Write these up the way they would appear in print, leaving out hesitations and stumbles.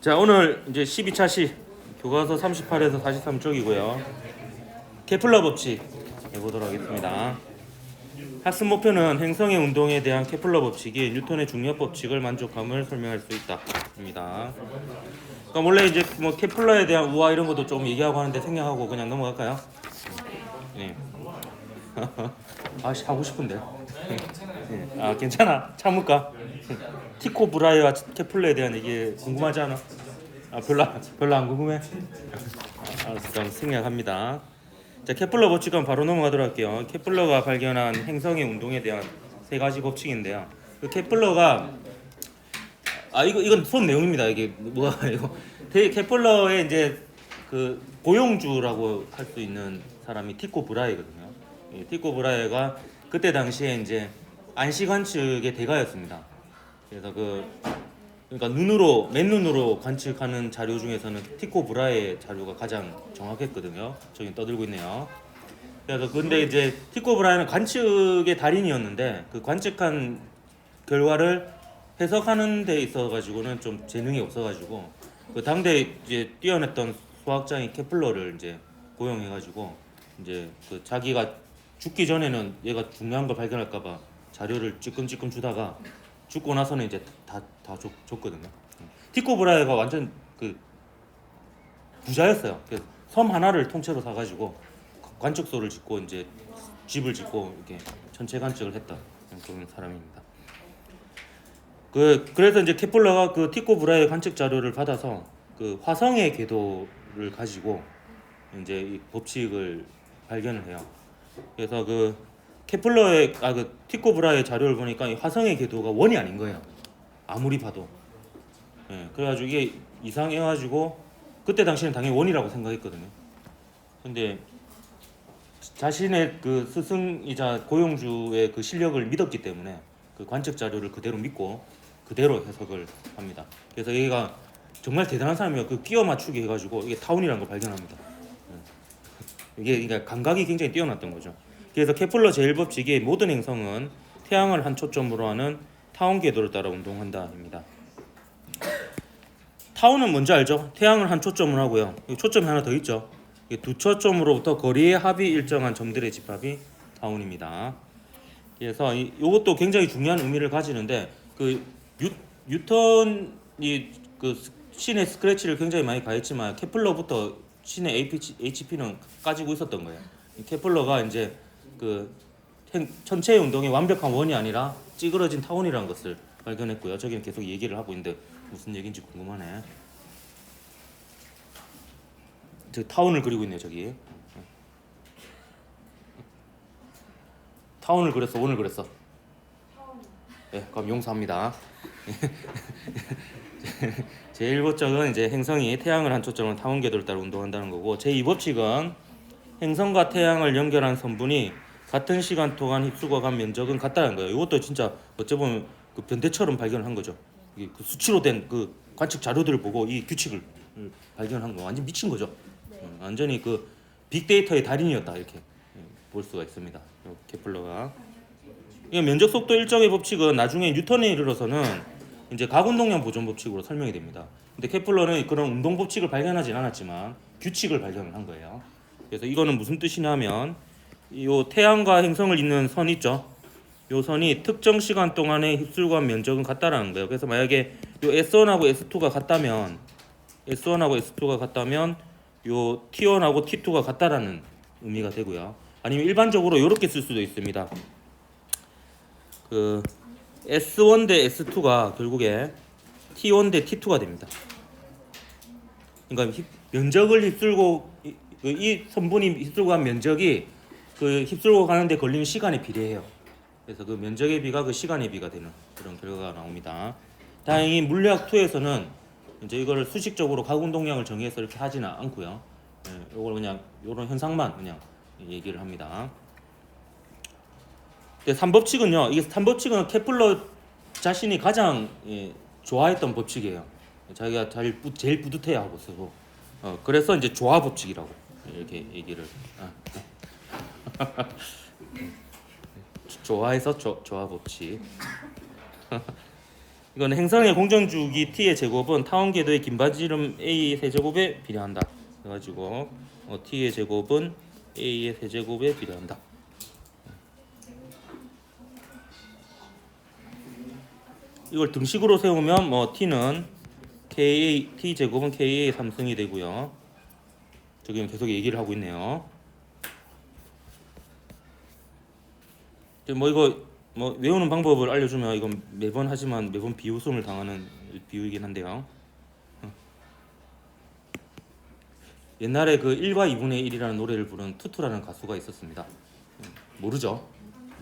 자, 오늘 이제 12차 시 교과서 38에서 43쪽이고요. 케플러 법칙 해보도록 하겠습니다. 학습 목표는 행성의 운동에 대한 케플러 법칙이 뉴턴의 중력 법칙을 만족함을 설명할 수 있다입니다. 그러니까 원래 이제 뭐 케플러에 대한 우화 이런 것도 좀 얘기하고 하는데 생략하고 그냥 넘어갈까요? 네. 아씨 하고 싶은데. 네. 아 괜찮아. 참을까? 티코 브라이와 케플러에 대한 얘기 궁금하지 않아? 아 별로 안 궁금해? 알았어, 그럼 생략합니다. 자, 케플러 법칙은 바로 넘어가도록 할게요. 케플러가 발견한 행성의 운동에 대한 세 가지 법칙인데요. 그 케플러가 이건 수업 내용입니다. 이게 뭐가 이거 케플러의 이제 그 고용주라고 할 수 있는 사람이 티코 브라이거든요. 티코 브라이가 그때 당시에 이제 안시 관측의 대가였습니다. 그래서 그러니까 맨눈으로 관측하는 자료 중에서는 티코 브라의 자료가 가장 정확했거든요. 저기 떠들고 있네요. 그래서 근데 이제 티코 브라는 관측의 달인이었는데 그 관측한 결과를 해석하는 데 있어 가지고는 좀 재능이 없어 가지고 그 당대 이제 뛰어냈던 수학자인 케플러를 이제 고용해 가지고 이제 그 자기가 죽기 전에는 얘가 중요한 걸 발견할까 봐 자료를 찔끔찔끔 주다가 죽고 나서는 이제 다 줬거든요. 티코 브라이가 완전 그 부자였어요. 그래서 섬 하나를 통째로 사가지고 관측소를 짓고 이제 집을 짓고 이렇게 전체 관측을 했던 그런 사람입니다. 그래서 이제 케플러가 그 티코 브라이의 관측 자료를 받아서 그 화성의 궤도를 가지고 이제 이 법칙을 발견을 해요. 그래서 그 케플러의 그 티코 브라의 자료를 보니까 이 화성의 궤도가 원이 아닌 거예요. 아무리 봐도. 그래가지고 이게 이상해가지고 그때 당시에는 당연히 원이라고 생각했거든요. 근데 자신의 그 스승이자 고용주의 그 실력을 믿었기 때문에 그 관측 자료를 그대로 믿고 그대로 해석을 합니다. 그래서 얘가 정말 대단한 사람이에요. 그 끼워 맞추기 해가지고 이게 타운이라는 걸 발견합니다. 이게 그러니까 감각이 굉장히 뛰어났던 거죠. 그래서 케플러 제1법칙이 모든 행성은 태양을 한 초점으로 하는 타운 궤도를 따라 운동한다입니다. 타운은 뭔지 알죠? 태양을 한 초점으로 하고요. 초점이 하나 더 있죠. 두 초점으로부터 거리의 합이 일정한 점들의 집합이 타운입니다. 그래서 이것도 굉장히 중요한 의미를 가지는데 그 뉴턴이 그 신의 스크래치를 굉장히 많이 가했지만 케플러부터 신의 HP는 까지고 있었던 거예요. 케플러가 이제 그 천체의 운동의 완벽한 원이 아니라 찌그러진 타운이라는 것을 발견했고요. 저기는 계속 얘기를 하고 있는데 무슨 얘기인지 궁금하네. 저 타운을 그리고 있네요. 저기 타운을 그렸어. 원을 그렸어. 네, 그럼 용서합니다. 제1법칙은 이제 행성이 태양을 한 초점으로 타운 궤도를 따라 운동한다는 거고, 제2법칙은 행성과 태양을 연결한 선분이 같은 시간 동안 휩쓸고 간 면적은 같다는 거예요. 이것도 진짜 어찌 보면 그 변태처럼 발견을 한 거죠. 이게 그 수치로 된 그 관측 자료들을 보고 이 규칙을 발견한 거 완전 미친 거죠. 완전히 그 빅데이터의 달인이었다 이렇게 볼 수가 있습니다. 케플러가. 면적 속도 일정의 법칙은 나중에 뉴턴에 이르러서는 이제 가운동량 보존 법칙으로 설명이 됩니다. 근데 케플러는 그런 운동 법칙을 발견하진 않았지만 규칙을 발견을 한 거예요. 그래서 이거는 무슨 뜻이냐면 이 태양과 행성을 잇는 선 있죠. 이 선이 특정 시간 동안의 휩쓸고 간 면적은 같다라는 거예요. 그래서 만약에 요 S1하고 S2가 같다면 요 T1하고 T2가 같다라는 의미가 되고요. 아니면 일반적으로 이렇게 쓸 수도 있습니다. 그 S1 대 S2가 결국에 T1 대 T2가 됩니다. 그러니까 면적을 휩쓸고 이 선분이 휩쓸고 간 면적이 그 휩쓸고 가는데 걸리는 시간에 비례해요. 그래서 그 면적의 비가 그 시간의 비가 되는 그런 결과가 나옵니다. 다행히 물리학 2에서는 이제 이거를 수식적으로 가운동량을 정의해서 이렇게 하지는 않고요. 이걸 그냥 이런 현상만 그냥 얘기를 합니다. 3법칙은요. 이게 3법칙은 케플러 자신이 가장 좋아했던 법칙이에요. 자기가 제일 뿌듯해하고 쓰고. 그래서 이제 조화 법칙이라고 이렇게 얘기를. 좋아해서 조화 법칙. 이건 행성의 공전주기 t의 제곱은 타원 궤도의 긴반지름 a의 세제곱에 비례한다. 그래가지고 t의 제곱은 a의 세제곱에 비례한다. 이걸 등식으로 세우면 뭐 t는 t 제곱은 ka의 3승이 되고요. 저기 계속 얘기를 하고 있네요. 뭐 이거 뭐 외우는 방법을 알려주면 이건 매번 하지만 매번 비웃음을 당하는 비유이긴 한데요. 옛날에 그 1과 2분의 1이라는 노래를 부른 투투라는 가수가 있었습니다. 모르죠?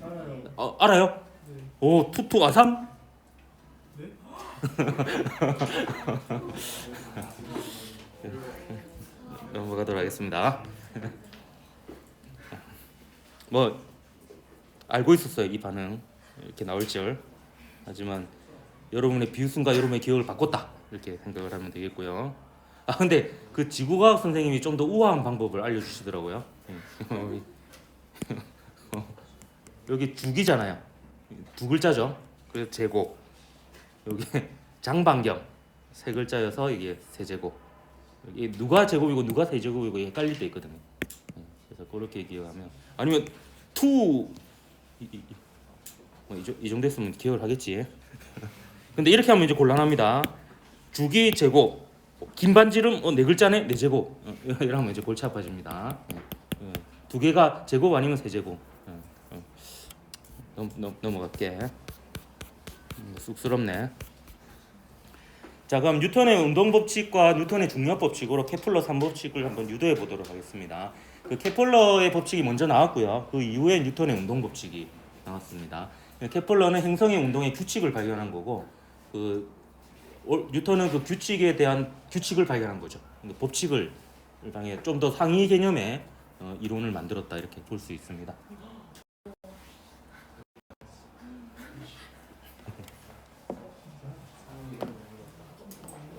알아요. 알아요? 네. 오, 투투 아삼? 네? 넘어가도록 하겠습니다. 뭐 알고 있었어요, 이 반응 이렇게 나올 줄. 하지만 여러분의 비웃음과 여러분의 기억을 바꿨다 이렇게 생각을 하면 되겠고요. 아 근데 그 지구과학 선생님이 좀 더 우아한 방법을 알려주시더라고요. 여기 주기잖아요. 두 글자죠. 그래서 제곱. 여기 장반경 세 글자여서 이게 세제곱. 여기 누가 제곱이고 누가 세제곱이고 헷갈릴 때 있거든요. 그래서 그렇게 기억하면 아니면 투 이 정도 했으면 기억을 하겠지. 근데 이렇게 하면 이제 곤란합니다. 주기 제곱 긴반지름 네 글자네 네 제곱 이러면 이제 골치 아파집니다. 두 개가 제곱 아니면 세제곱. 넘어갈게. 쑥스럽네. 자 그럼 뉴턴의 운동법칙과 뉴턴의 중력법칙으로 케플러 3법칙을 한번 유도해 보도록 하겠습니다. 그 케플러의 법칙이 먼저 나왔고요. 그 이후에 뉴턴의 운동법칙이 나왔습니다. 케플러는 행성의 운동의 규칙을 발견한 거고 그 뉴턴은 그 규칙에 대한 규칙을 발견한 거죠. 법칙을 방에 좀 더 상위 개념의 이론을 만들었다 이렇게 볼 수 있습니다.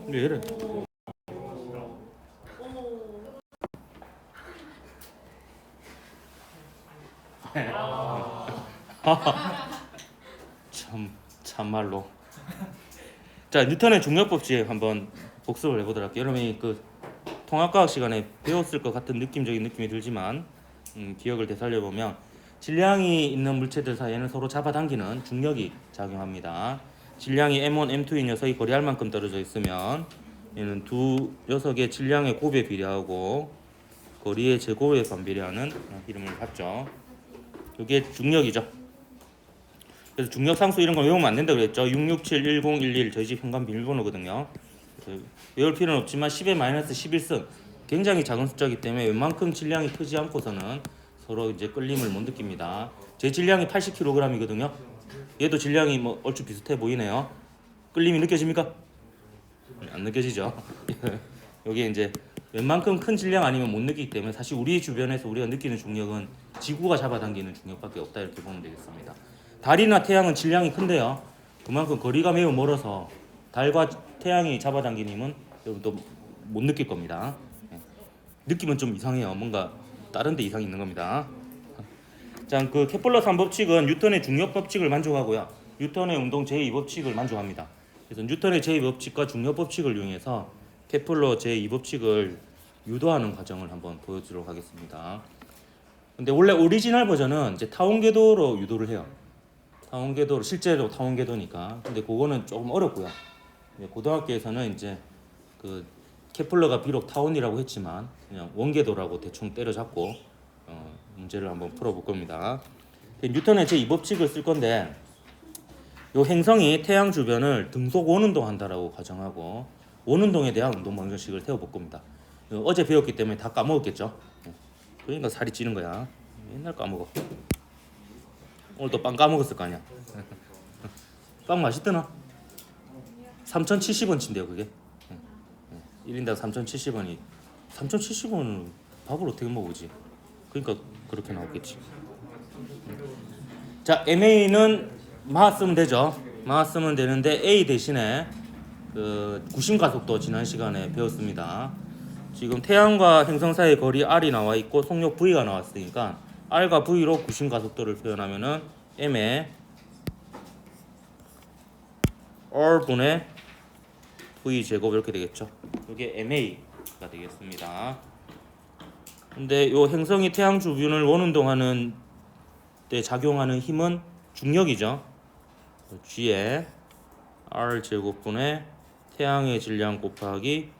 왜 이래? 참말로. 자 뉴턴의 중력법칙 한번 복습을 해보도록 할게요. 여러분이 그 통합과학 시간에 배웠을 것 같은 느낌적인 느낌이 들지만 기억을 되살려보면 질량이 있는 물체들 사이에는 서로 잡아당기는 중력이 작용합니다. 질량이 M1, M2인 녀석이 거리할 만큼 떨어져 있으면 얘는 두 녀석의 질량의 곱에 비례하고 거리의 제곱에 반비례하는 이름을 받죠. 이게 중력이죠. 그래서 중력 상수 이런 거 외우면 안 된다고 그랬죠. 6671011 저희 집 현관 비밀번호거든요. 외울 필요는 없지만 10의 마이너스 11승 굉장히 작은 숫자이기 때문에 웬만큼 질량이 크지 않고서는 서로 이제 끌림을 못 느낍니다. 제 질량이 80kg이거든요. 얘도 질량이 뭐 얼추 비슷해 보이네요. 끌림이 느껴집니까? 안 느껴지죠. 여기 이제 웬만큼 큰 질량 아니면 못 느끼기 때문에 사실 우리 주변에서 우리가 느끼는 중력은 지구가 잡아당기는 중력밖에 없다 이렇게 보면 되겠습니다. 달이나 태양은 질량이 큰데요. 그만큼 거리가 매우 멀어서 달과 태양이 잡아당기는 힘은 여러분 또 못 느낄 겁니다. 느낌은 좀 이상해요. 뭔가 다른 데 이상이 있는 겁니다. 자, 그 케플러 3법칙은 뉴턴의 중력법칙을 만족하고요. 뉴턴의 운동 제2법칙을 만족합니다. 그래서 뉴턴의 제2법칙과 중력법칙을 이용해서 케플러 제2법칙을 유도하는 과정을 한번 보여드리도록 하겠습니다. 근데 원래 오리지널 버전은 이제 타원 궤도로 유도를 해요. 타원 궤도로 실제로 타원 궤도니까. 근데 그거는 조금 어렵고요. 고등학교에서는 이제 그 케플러가 비록 타원이라고 했지만 그냥 원궤도라고 대충 때려잡고 문제를 한번 풀어볼 겁니다. 뉴턴의 제2법칙을 쓸 건데 요 행성이 태양 주변을 등속 원운동 한다라고 가정하고 원운동에 대한 운동 방정식을 세워볼 겁니다. 어제 배웠기 때문에 다 까먹었겠죠. 그러니까 살이 찌는 거야. 맨날 까먹어. 오늘도 빵 까먹었을 거 아니야. 빵 맛있더나? 3,070원치인데요 그게. 1인당 3,070원이 3,070원은 밥을 어떻게 먹으지? 그러니까 그렇게 나왔겠지. 자, MA는 마 쓰면 되죠. 마 쓰면 되는데 A 대신에 그 구심가속도 지난 시간에 배웠습니다. 지금 태양과 행성 사이의 거리 R이 나와 있고 속력 V가 나왔으니까 R과 V로 구심가속도를 표현하면은 M의 R분의 V 제곱 이렇게 되겠죠. 이게 MA가 되겠습니다. 근데 요 행성이 태양 주변을 원운동하는 때 작용하는 힘은 중력이죠. G에 R 제곱분의 태양의 질량 곱하기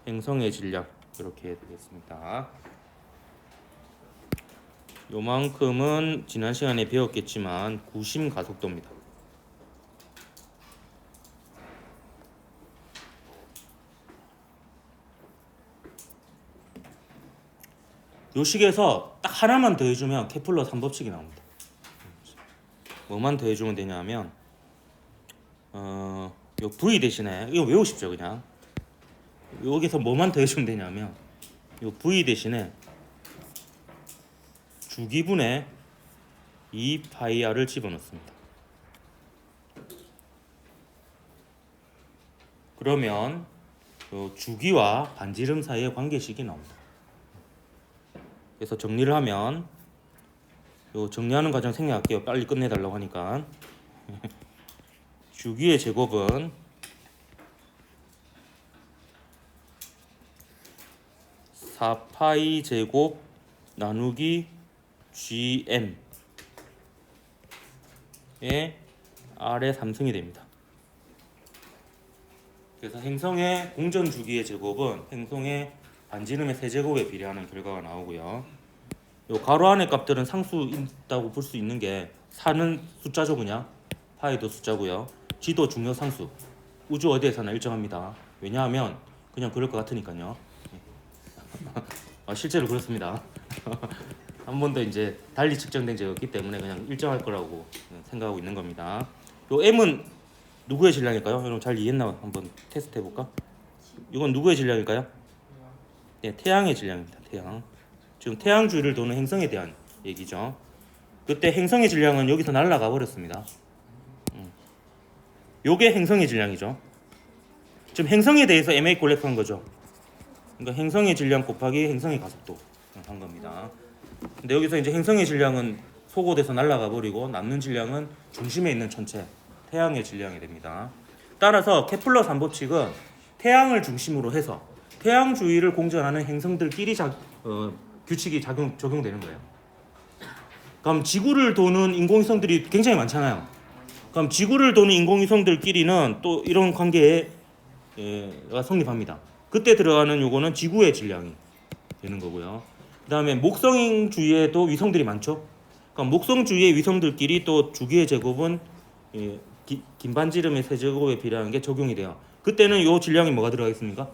행성의 질량 이렇게 되겠습니다. 요만큼은 지난 시간에 배웠겠지만 구심 가속도입니다. 요 식에서 딱 하나만 더해주면 케플러 3법칙이 나옵니다. 뭐만 더해주면 되냐면 요 V 대신에 이거 외우십시오. 그냥 여기서 뭐만 더해주면 되냐면 요 V 대신에 주기분의 2파이r을 집어넣습니다. 그러면 요 주기와 반지름 사이의 관계식이 나옵니다. 그래서 정리를 하면 요 정리하는 과정 생략할게요. 빨리 끝내달라고 하니까 주기의 제곱은 4파이 제곱 나누기 GM의 R의 3승이 됩니다. 그래서 행성의 공전 주기의 제곱은 행성의 반지름의 세제곱에 비례하는 결과가 나오고요. 요 가로 안의 값들은 상수 있다고 볼 수 있는 게 4는 숫자죠. 그냥 파이도 숫자고요. G도 중력 상수. 우주 어디에서나 일정합니다. 왜냐하면 그냥 그럴 것 같으니까요. 실제로 그렇습니다. 한 번도 이제 달리 측정된 적이 없기 때문에 그냥 일정할 거라고 생각하고 있는 겁니다. 요 M은 누구의 질량일까요? 여러분 잘 이해했나 한번 테스트 해볼까? 이건 누구의 질량일까요? 네, 태양의 질량입니다. 태양. 지금 태양 주위를 도는 행성에 대한 얘기죠. 그때 행성의 질량은 여기서 날아가 버렸습니다. 요게 행성의 질량이죠. 지금 행성에 대해서 MA 꼴렉한 거죠. 그러니까 행성의 질량 곱하기 행성의 가속도 한 겁니다. 근데 여기서 이제 행성의 질량은 소거돼서 날아가 버리고 남는 질량은 중심에 있는 천체 태양의 질량이 됩니다. 따라서 케플러 3법칙은 태양을 중심으로 해서 태양 주위를 공전하는 행성들끼리 규칙이 적용되는 거예요. 그럼 지구를 도는 인공위성들이 굉장히 많잖아요. 그럼 지구를 도는 인공위성들끼리는 또 이런 관계가 성립합니다. 그때 들어가는 요거는 지구의 질량이 되는 거고요. 그 다음에 목성 주위에도 위성들이 많죠. 그럼 목성 주위의 위성들끼리 또 주기의 제곱은 긴반지름의 세제곱에 비례하는 게 적용이 돼요. 그때는 요 질량이 뭐가 들어가겠습니까?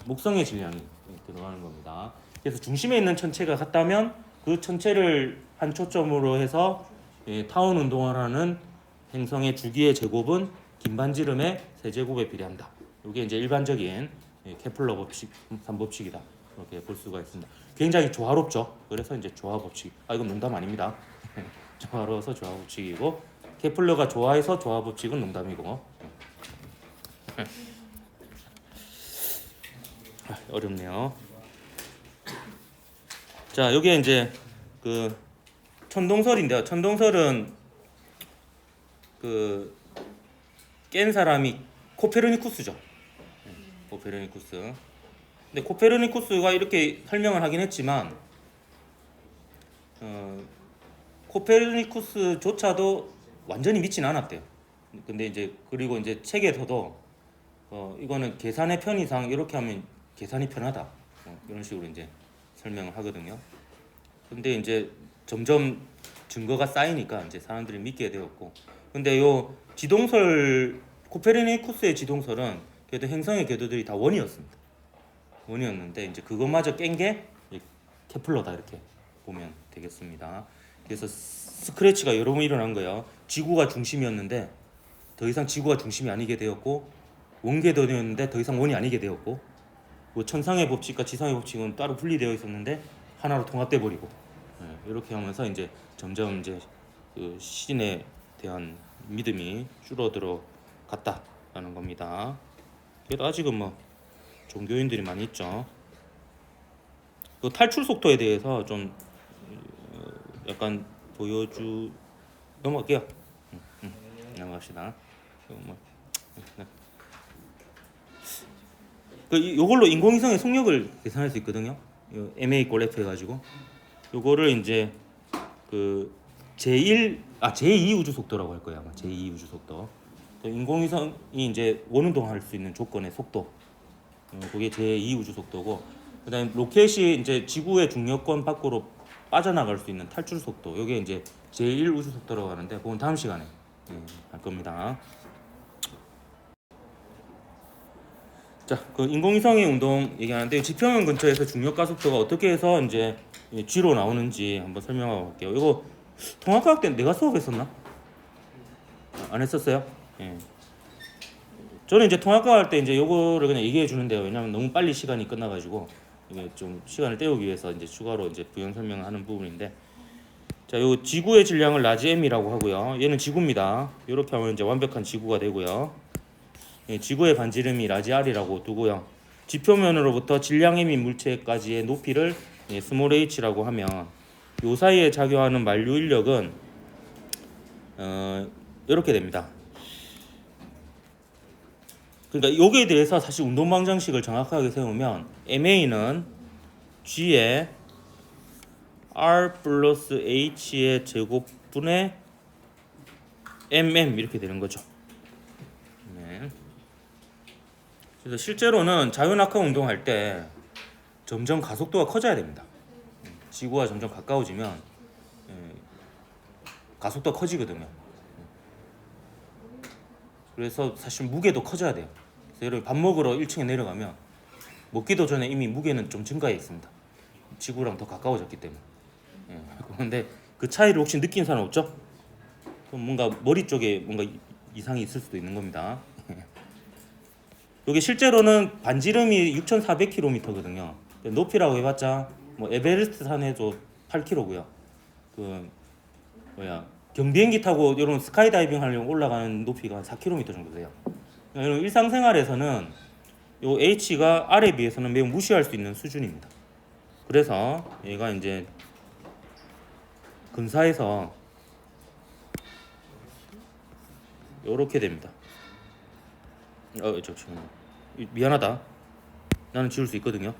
목성의 질량이 들어가는 겁니다. 그래서 중심에 있는 천체가 같다면 그 천체를 한 초점으로 해서 타원 운동을 하는 행성의 주기의 제곱은 긴반지름의 세제곱에 비례한다. 이게 이제 일반적인 케플러 법칙 3법칙이다. 이렇게 볼 수가 있습니다. 굉장히 조화롭죠. 그래서 이제 조화 법칙. 이건 농담 아닙니다. 조화로워서 조화 법칙이고 케플러가 좋아해서 조화 법칙은 농담이고. 어렵네요. 자, 여기에 이제 그 천동설인데요. 천동설은 그 깬 사람이 코페르니쿠스죠. 코페르니쿠스. 근데 코페르니쿠스가 이렇게 설명을 하긴 했지만 코페르니쿠스조차도 완전히 믿지는 않았대요. 근데 이제 그리고 이제 책에서도 이거는 계산의 편의상 이렇게 하면 계산이 편하다. 이런 식으로 이제 설명을 하거든요. 근데 이제 점점 증거가 쌓이니까 이제 사람들이 믿게 되었고, 근데 요 지동설 코페르니쿠스의 지동설은 그래도 행성의 궤도들이 다 원이었습니다. 원이었는데 이제 그것마저 깬 게 케플러다 이렇게 보면 되겠습니다. 그래서 스크래치가 여러 번 일어난 거예요. 지구가 중심이었는데 더 이상 지구가 중심이 아니게 되었고, 원궤도였는데 더 이상 원이 아니게 되었고, 뭐 천상의 법칙과 지상의 법칙은 따로 분리되어 있었는데 하나로 통합돼 버리고, 이렇게 하면서 이제 점점 이제 그 신에 대한 믿음이 줄어들어 갔다라는 겁니다. 그래도 아직은 뭐 종교인들이 많이 있죠. 그 탈출 속도에 대해서 좀 약간 넘어갈게요. 넘어갑시다. 뭐 요걸로 인공위성의 속력을 계산할 수 있거든요. 요 MA 꼴 F 해가지고 요거를 이제 그 제2 우주 속도라고 할 거예요. 아마 제2 우주 속도. 인공위성이 이제 원운동할 수 있는 조건의 속도. 그게 제2 우주 속도고, 그다음에 로켓이 이제 지구의 중력권 밖으로 빠져나갈 수 있는 탈출 속도. 이게 이제 제1 우주 속도라고 하는데, 그건 다음 시간에 할 겁니다. 자, 그 인공위성의 운동 얘기하는데 지표면 근처에서 중력 가속도가 어떻게 해서 이제 G로 나오는지 한번 설명하고 볼게요. 이거 통합과학 때 내가 수업했었나? 안 했었어요? 예. 저는 이제 통합과학 할 때 이제 요거를 그냥 얘기해 주는데요. 왜냐면 너무 빨리 시간이 끝나가지고 이게 좀 시간을 때우기 위해서 이제 추가로 이제 부연 설명하는 부분인데, 자, 요 지구의 질량을 라지 M이라고 하고요. 얘는 지구입니다. 이렇게 하면 이제 완벽한 지구가 되고요. 예, 지구의 반지름이 라지 R이라고 두고요. 지표면으로부터 질량 M인 물체까지의 높이를 스몰 h라고 하면 요 사이에 작용하는 만류 인력은 이렇게 됩니다. 그러니까 여기에 대해서 사실 운동 방정식을 정확하게 세우면 MA는 G의 R 플러스 H의 제곱분의 MM 이렇게 되는 거죠. 네. 그래서 실제로는 자유낙하 운동할 때 점점 가속도가 커져야 됩니다. 지구와 점점 가까워지면 가속도가 커지거든요. 그래서 사실 무게도 커져야 돼요. 그래서 여러분 밥 먹으러 1층에 내려가면 먹기도 전에 이미 무게는 좀 증가해 있습니다. 지구랑 더 가까워졌기 때문에. 그런데 그 차이를 혹시 느낀 사람 없죠? 그럼 뭔가 머리 쪽에 뭔가 이상이 있을 수도 있는 겁니다. 여기 실제로는 반지름이 6,400km거든요. 높이라고 해봤자 뭐 에베레스트 산에도 8km고요. 그 경비행기 타고 이런 스카이다이빙 하려고 올라가는 높이가 4km 정도 돼요. 그러니까 일상생활에서는 요 H가 R에 비해서는 매우 무시할 수 있는 수준입니다. 그래서 얘가 이제 근사해서 요렇게 됩니다. 미안하다. 나는 지울 수 있거든요.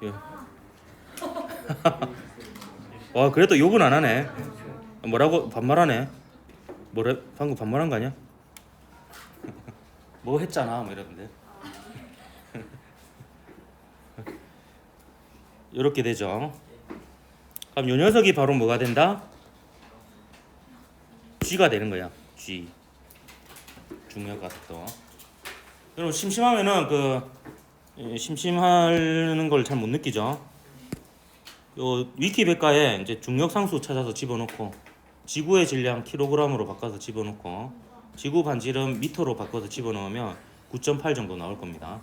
예. 와, 그래도 욕은 안 하네. 뭐라고 반말하네. 뭐래? 방금 반말한 거 아니야? 뭐 했잖아, 뭐 이러던데. 이렇게 되죠. 그럼 요 녀석이 바로 뭐가 된다? G가 되는 거야. G. 중력 가속도. 여러분 심심하면은 심심하는 걸 잘 못 느끼죠. 요 위키백과에 이제 중력 상수 찾아서 집어넣고 지구의 질량 킬로그램으로 바꿔서 집어넣고 지구 반지름 미터로 바꿔서 집어넣으면 9.8 정도 나올 겁니다.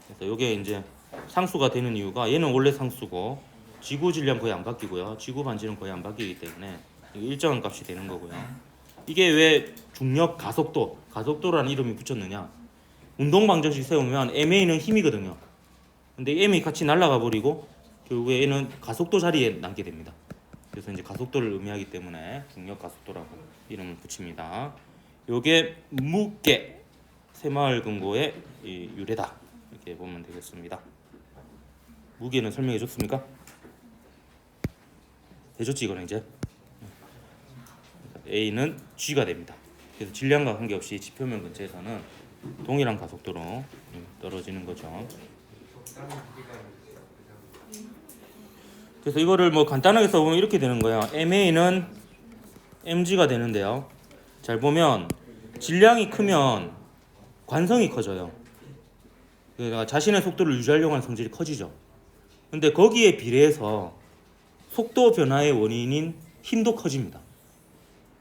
그래서 이게 이제 상수가 되는 이유가 얘는 원래 상수고 지구 질량 거의 안 바뀌고요. 지구 반지름 거의 안 바뀌기 때문에 일정한 값이 되는 거고요. 이게 왜 중력 가속도라는 이름이 붙였느냐? 운동 방정식 세우면 MA는 힘이거든요. 근데 M이 같이 날아가 버리고 결국에 얘는 가속도 자리에 남게 됩니다. 그래서 이제 가속도를 의미하기 때문에 중력 가속도라고 이름을 붙입니다. 요게 무게 새마을 금고의 유래다. 이렇게 보면 되겠습니다. 무게는 설명해 줬습니까? 해줬지 이거는 이제. A는 G가 됩니다. 그래서 질량과 관계없이 지표면 근처에서는 동일한 가속도로 떨어지는 거죠. 그래서 이거를 뭐 간단하게 써보면 이렇게 되는 거예요. MA는 MG가 되는데요. 잘 보면 질량이 크면 관성이 커져요. 그러니까 자신의 속도를 유지하려고 하는 성질이 커지죠. 근데 거기에 비례해서 속도 변화의 원인인 힘도 커집니다.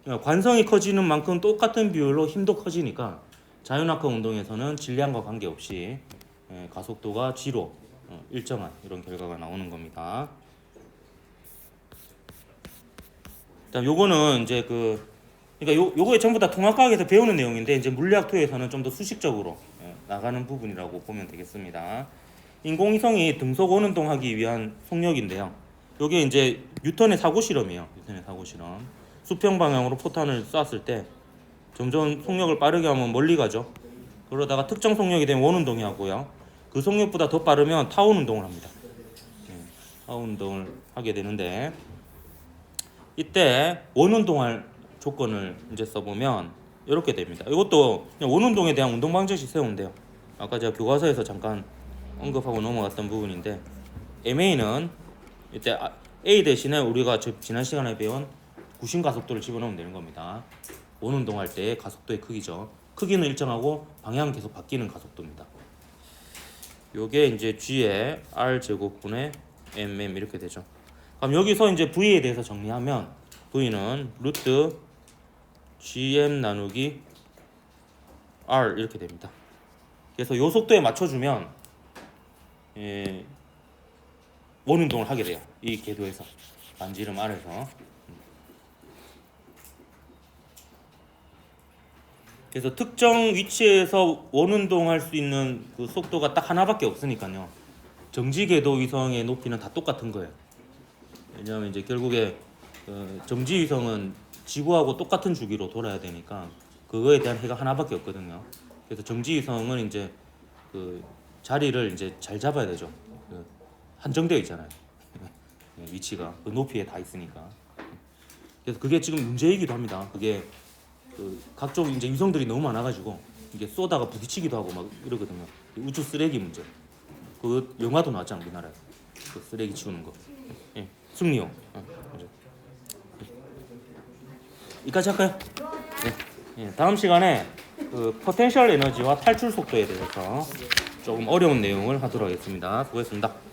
그러니까 관성이 커지는 만큼 똑같은 비율로 힘도 커지니까 자유낙하 운동에서는 질량과 관계없이 가속도가 G로 일정한 이런 결과가 나오는 겁니다. 일단 요거는 이제 그러니까 요거에 전부 다 통합과학에서 배우는 내용인데 이제 물리학 2에서는 좀 더 수식적으로 나가는 부분이라고 보면 되겠습니다. 인공위성이 등속 원운동하기 위한 속력인데요. 요게 이제 뉴턴의 사고 실험이에요. 뉴턴의 사고 실험. 수평 방향으로 포탄을 쐈을 때 점점 속력을 빠르게 하면 멀리 가죠. 그러다가 특정 속력이 되면 원운동이 하고요. 그 속력보다 더 빠르면 타원 운동을 합니다. 타원 운동을 하게 되는데 이때 원운동할 조건을 이제 써보면 이렇게 됩니다. 이것도 그냥 원운동에 대한 운동 방정식 세우면 돼요. 아까 제가 교과서에서 잠깐 언급하고 넘어갔던 부분인데 MA는 이때 A 대신에 우리가 지난 시간에 배운 구심 가속도를 집어넣으면 되는 겁니다. 원운동할 때의 가속도의 크기죠. 크기는 일정하고 방향은 계속 바뀌는 가속도입니다. 요게 이제 G의 R 제곱분의 MM 이렇게 되죠. 그럼 여기서 이제 V에 대해서 정리하면 V는 루트 GM 나누기 R 이렇게 됩니다. 그래서 요 속도에 맞춰주면 원운동을 하게 돼요. 이 궤도에서 반지름 R에서. 그래서 특정 위치에서 원운동할 수 있는 그 속도가 딱 하나밖에 없으니까요. 정지 궤도 위성의 높이는 다 똑같은 거예요. 왜냐하면 이제 결국에 정지 위성은 지구하고 똑같은 주기로 돌아야 되니까 그거에 대한 해가 하나밖에 없거든요. 그래서 정지 위성은 이제 그 자리를 이제 잘 잡아야 되죠. 한정되어 있잖아요. 위치가 그 높이에 다 있으니까. 그래서 그게 지금 문제이기도 합니다. 그게 각종 이제 위성들이 너무 많아가지고 이게 쏘다가 부딪히기도 하고 막 이러거든요. 우주 쓰레기 문제. 그 영화도 나왔잖아 우리나라에. 그 쓰레기 치우는 거. 예, 승리호. 이까지 할까요? 예, 다음 시간에 그 포텐셜 에너지와 탈출 속도에 대해서 조금 어려운 내용을 하도록 하겠습니다. 수고했습니다.